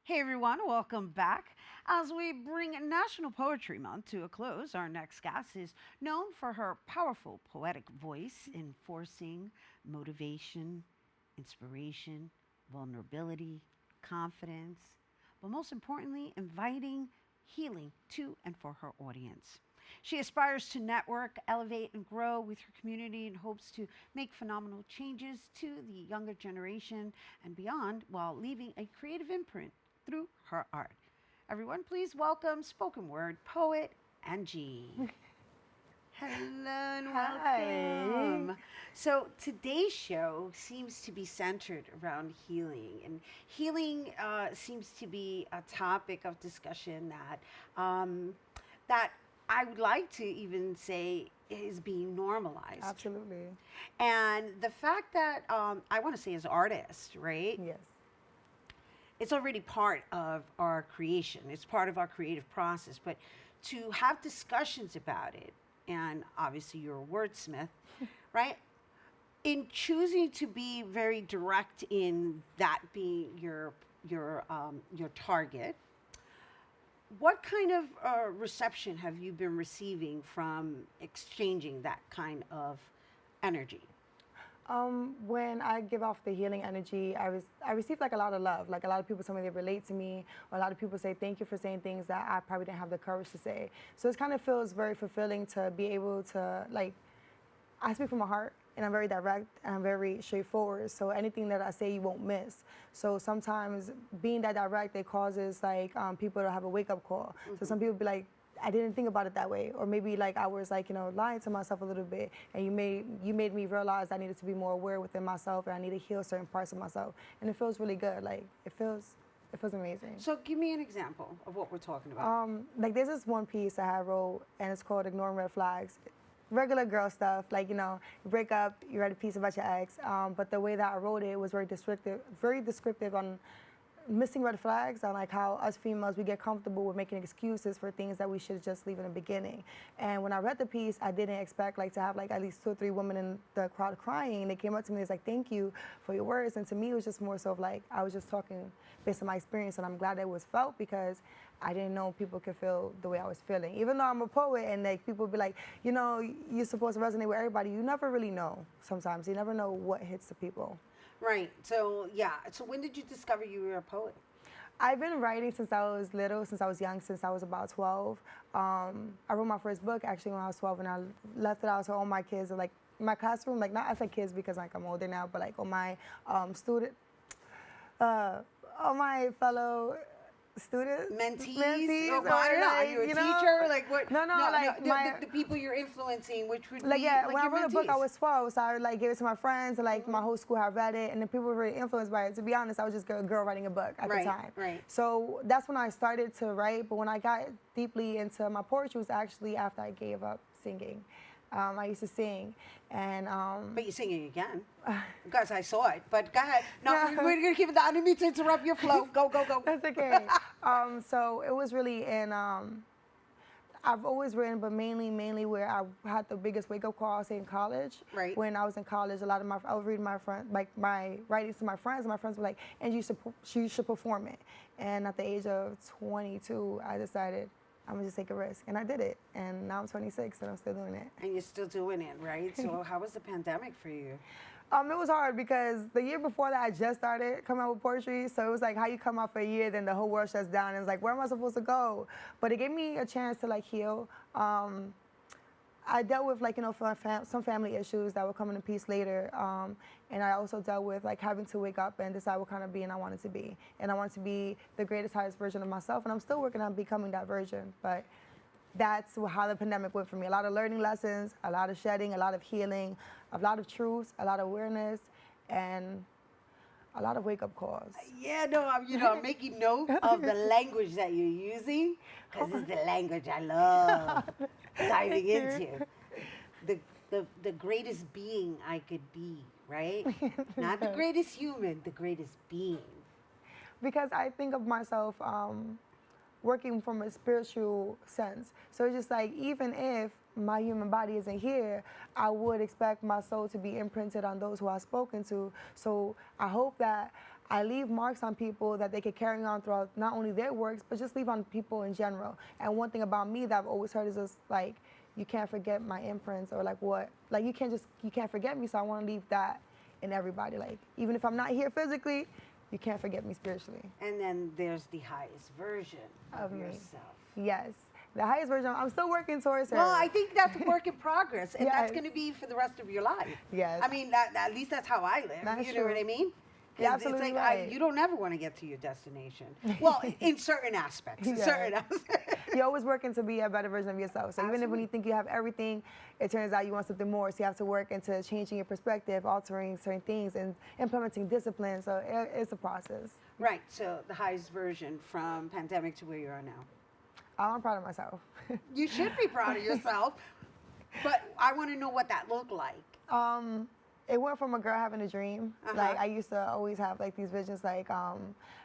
Hey everyone, welcome back. As we bring National Poetry Month to a close, our next guest is known for her powerful poetic voice, enforcing motivation, inspiration, vulnerability, confidence, but most importantly, inviting healing to and for her audience. She aspires to network, elevate, and grow with her community and hopes to make phenomenal changes to the younger generation and beyond while leaving a creative imprint through her art. Everyone, please welcome spoken word poet Angie. Hello and Hi. welcome. So today's show seems to be centered around healing, and healing seems to be a topic of discussion that I would like to even say is being normalized. Absolutely. And the fact that I want to say as artists, right? Yes. It's already part of our creation. It's part of our creative process. But to have discussions about it, and obviously you're a wordsmith, right? In choosing to be very direct in that being your target, what kind of reception have you been receiving from exchanging that kind of energy? When I give off the healing energy, I receive like a lot of love. Like a lot of people tell me they relate to me, or a lot of people say thank you for saying things that I probably didn't have the courage to say. So it kind of feels very fulfilling to be able to like I speak from my heart and I'm very direct and I'm very straightforward. So anything that I say, you won't miss. So sometimes being that direct, it causes like people to have a wake up call. So some people be like, I didn't think about it that way, or maybe like I was like lying to myself a little bit, and you made me realize I needed to be more aware within myself and I need to heal certain parts of myself, and it feels really good. Like it feels amazing. So give me an example of what we're talking about. Like there's this one piece I have wrote, and it's called "Ignoring Red Flags." Regular girl stuff, like you break up, you write a piece about your ex, but the way that I wrote it was very descriptive on missing red flags on like how us females we get comfortable with making excuses for things that we should just leave in the beginning. And when I read the piece, I didn't expect like to have like at least 2 or 3 women in the crowd crying. They came up to me and was like, "Thank you for your words." And to me, it was just more so of like I was just talking based on my experience, and I'm glad it was felt because I didn't know people could feel the way I was feeling. Even though I'm a poet and like people be like, you're supposed to resonate with everybody. You never really know. Sometimes you never know what hits the people. Right. So yeah. So when did you discover you were a poet? I've been writing since I was little, since I was young, since I was about 12. I wrote my first book actually when I was 12, and I left it out to all my kids, like my classroom, like not as like kids because like I'm older now, but like all my student, all my fellow students, Mentees? Oh, I don't know. Are you a teacher? Like what? No, like the people you're influencing, which would like be yeah, like when I your wrote a book, I mentees. was 12, so I like gave it to my friends, and like my whole school had read it, and the people were really influenced by it. To be honest, I was just a girl writing a book at Right, the time. right. So that's when I started to write. But when I got deeply into my poetry was actually after I gave up singing. I used to sing, and But you're singing again, because I saw it. But go ahead. No, we're gonna keep it. I didn't mean to interrupt your flow. Go, go, go. that's okay. So it was really in. I've always written, but mainly where I had the biggest wake up call, I'll say in college. Right. When I was in college, I was reading my friend, like my writings to my friends, and my friends were like, "And you should perform it." And at the age of 22, I decided I'm gonna just take a risk, and I did it. And now I'm 26, and I'm still doing it. And you're still doing it, right? So how was the pandemic for you? It was hard because the year before that, I just started coming out with poetry. So it was like how you come out for a year, then the whole world shuts down. And it's like, where am I supposed to go? But it gave me a chance to like heal. I dealt with like, some family issues that were coming to peace later. And I also dealt with like having to wake up and decide what kind of being I wanted to be. And I wanted to be the greatest, highest version of myself. And I'm still working on becoming that version. But that's how the pandemic went for me. A lot of learning lessons, a lot of shedding, a lot of healing, a lot of truths, a lot of awareness, and a lot of wake-up calls. Yeah, no, I'm making note of the language that you're using, because it's the language I love diving into. The greatest being I could be, right? Not the greatest human, the greatest being. Because I think of myself working from a spiritual sense. So it's just like, even if my human body isn't here, I would expect my soul to be imprinted on those who I've spoken to. So I hope that I leave marks on people that they could carry on throughout not only their works, but just leave on people in general. And one thing about me that I've always heard is just like, you can't forget my imprints, or like what, like you can't forget me. So I want to leave that in everybody. Like, even if I'm not here physically, you can't forget me spiritually. And then there's the highest version of me. yourself. Yes. The highest version, I'm still working towards her. Well, I think that's a work in progress, and that's Yes. going to be for the rest of your life. Yes. I mean, at least that's how I live. That's You know what true. I mean? You're It's absolutely like right. you don't ever want to get to your destination. Well, in certain aspects. In Yeah. certain aspects. You're always working to be a better version of yourself. So even if when Absolutely. you think you have everything, it turns out you want something more. So you have to work into changing your perspective, altering certain things, and implementing discipline. So it's a process. Right. So the highest version from pandemic to where you are now. I'm proud of myself. You should be proud of yourself, but I want to know what that looked like. It went from a girl having a dream. Uh-huh. Like, I used to always have like these visions, like I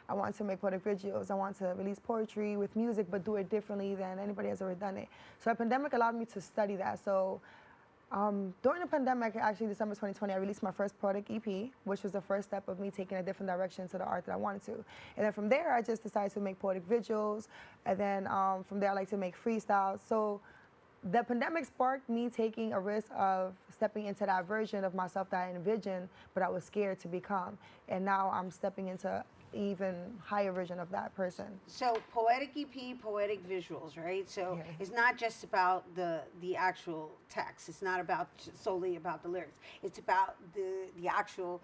wanted to make poetic videos. I wanted to release poetry with music, but do it differently than anybody has ever done it. So the pandemic allowed me to study that. So during the pandemic, actually December 2020, I released my first poetic EP, which was the first step of me taking a different direction to the art that I wanted to. And then from there, I just decided to make poetic visuals. And then from there, I like to make freestyles. So the pandemic sparked me taking a risk of stepping into that version of myself that I envisioned, but I was scared to become. And now I'm stepping into even higher version of that person. So poetic EP, poetic visuals, right? So Yeah. it's not just about the actual text. It's not about solely about the lyrics. It's about the actual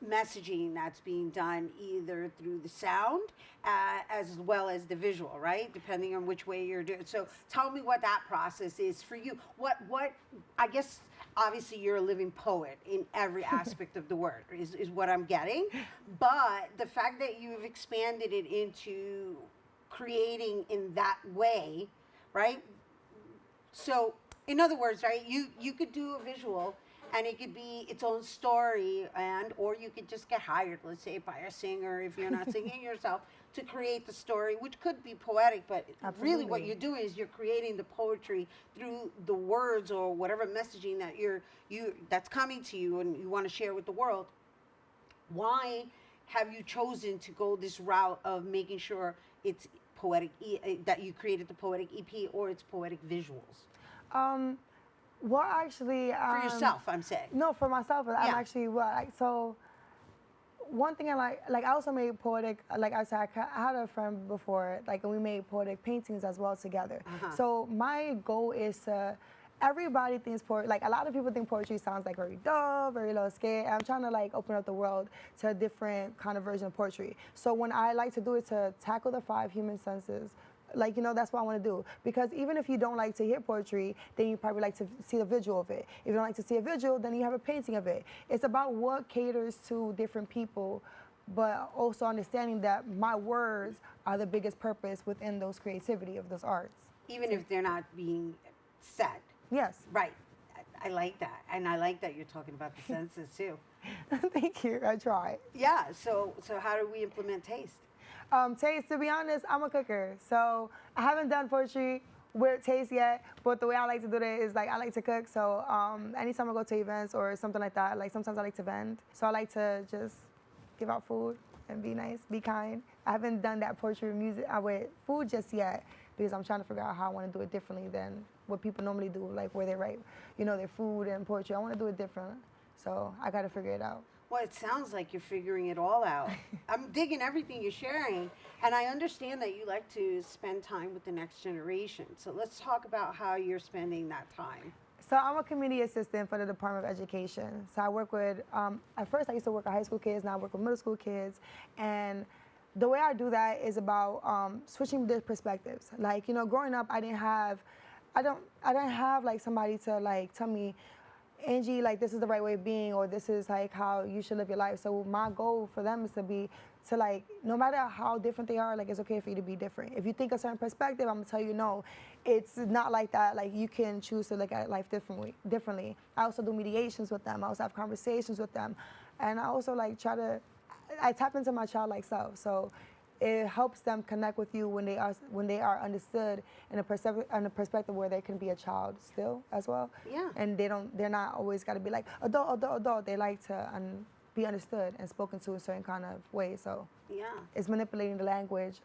messaging that's being done either through the sound as well as the visual, right? Depending on which way you're doing. So tell me what that process is for you. What I guess obviously you're a living poet in every aspect of the word is what I'm getting. But the fact that you've expanded it into creating in that way, right? So in other words, right, you could do a visual and it could be its own story, or you could just get hired, let's say, by a singer if you're not singing yourself, to create the story, which could be poetic, but really what Absolutely. you're doing is you're creating the poetry through the words or whatever messaging that that's coming to you and you want to share with the world. Why have you chosen to go this route of making sure it's poetic, that you created the poetic EP or it's poetic visuals? Well, actually, For yourself, I'm saying. No, for myself, I'm Yeah. actually so. One thing I like, I also made poetic. Like I said, I had a friend before, like, and we made poetic paintings as well together. Uh-huh. So my goal is to. Everybody thinks like a lot of people think poetry sounds like very dull, very low scale. I'm trying to like open up the world to a different kind of version of poetry. So when I like to do it to tackle the 5 human senses. Like, you know, that's what I want to do. Because even if you don't like to hear poetry, then you probably like to see the visual of it. If you don't like to see a visual, then you have a painting of it. It's about what caters to different people, but also understanding that my words are the biggest purpose within those creativity of those arts. Even if they're not being said. Yes. Right. I like that. And I like that you're talking about the senses too. Thank you. I try. Yeah. So how do we implement taste? Taste, to be honest, I'm a cooker. So I haven't done poetry with taste yet, but the way I like to do it is like I like to cook. So anytime I go to events or something like that, like sometimes I like to vend. So I like to just give out food and be nice, be kind. I haven't done that poetry music with food just yet because I'm trying to figure out how I want to do it differently than what people normally do, like where they write, you know, their food and poetry. I want to do it different. So I got to figure it out. Well, it sounds like you're figuring it all out. I'm digging everything you're sharing, and I understand that you like to spend time with the next generation. So let's talk about how you're spending that time. So I'm a community assistant for the Department of Education. So I work with, at first I used to work with high school kids, now I work with middle school kids. And the way I do that is about switching their perspectives. Like, you know, growing up, I didn't have like somebody to like tell me, Angie, like this is the right way of being, or this is like how you should live your life. So my goal for them is to like, no matter how different they are, like it's okay for you to be different. If you think a certain perspective, I'm gonna tell you no, it's not like that. Like you can choose to look at life differently. I also do mediations with them. I also have conversations with them. And I also like I tap into my childlike self. So it helps them connect with you when they are understood in a perspective where they can be a child still as well. Yeah. And they're not always got to be like adult. They like to be understood and spoken to in a certain kind of way. So Yeah. it's manipulating the language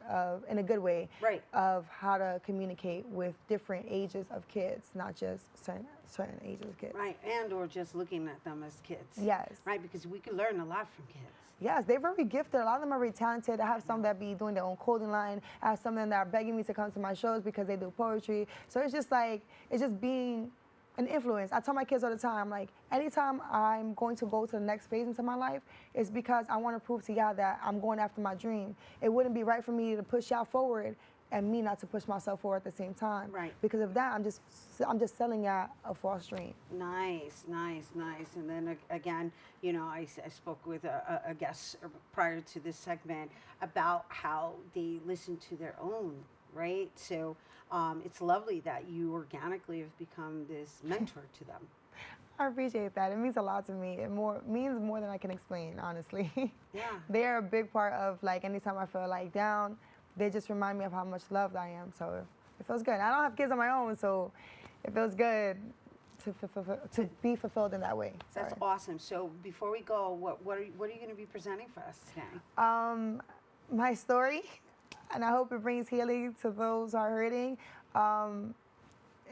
in a good way Right. of how to communicate with different ages of kids, not just certain ages of kids. Right. And or just looking at them as kids. Yes. Right. Because we can learn a lot from kids. Yes, they're very gifted. A lot of them are very talented. I have some that be doing their own clothing line. I have some of them that are begging me to come to my shows because they do poetry. So it's just like, it's just being an influence. I tell my kids all the time, like, anytime I'm going to go to the next phase into my life, it's because I want to prove to y'all that I'm going after my dream. It wouldn't be right for me to push y'all forward and me not to push myself forward at the same time. Right. Because of that, I'm just selling y'all a false dream. Nice, nice, nice. And then again, you know, I spoke with a guest prior to this segment about how they listen to their own, right? So it's lovely that you organically have become this mentor to them. I appreciate that. It means a lot to me. It means more than I can explain, honestly. Yeah. They're a big part of, like, anytime I feel like down, they just remind me of how much loved I am. So it feels good. I don't have kids of my own, so it feels good to be fulfilled in that way. That's Sorry. awesome. So before we go, what are you going to be presenting for us today? My story, and I hope it brings healing to those who are hurting. And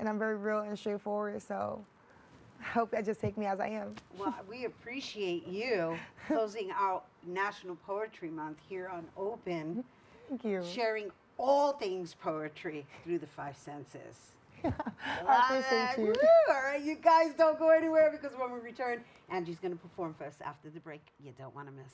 I'm very real and straightforward, so I hope that just take me as I am. Well, we appreciate you closing out National Poetry Month here on Open, Thank you. sharing all things poetry through the five senses. I appreciate you. Woo! All right, you guys don't go anywhere because when we return, Angie's going to perform for us after the break. You don't want to miss.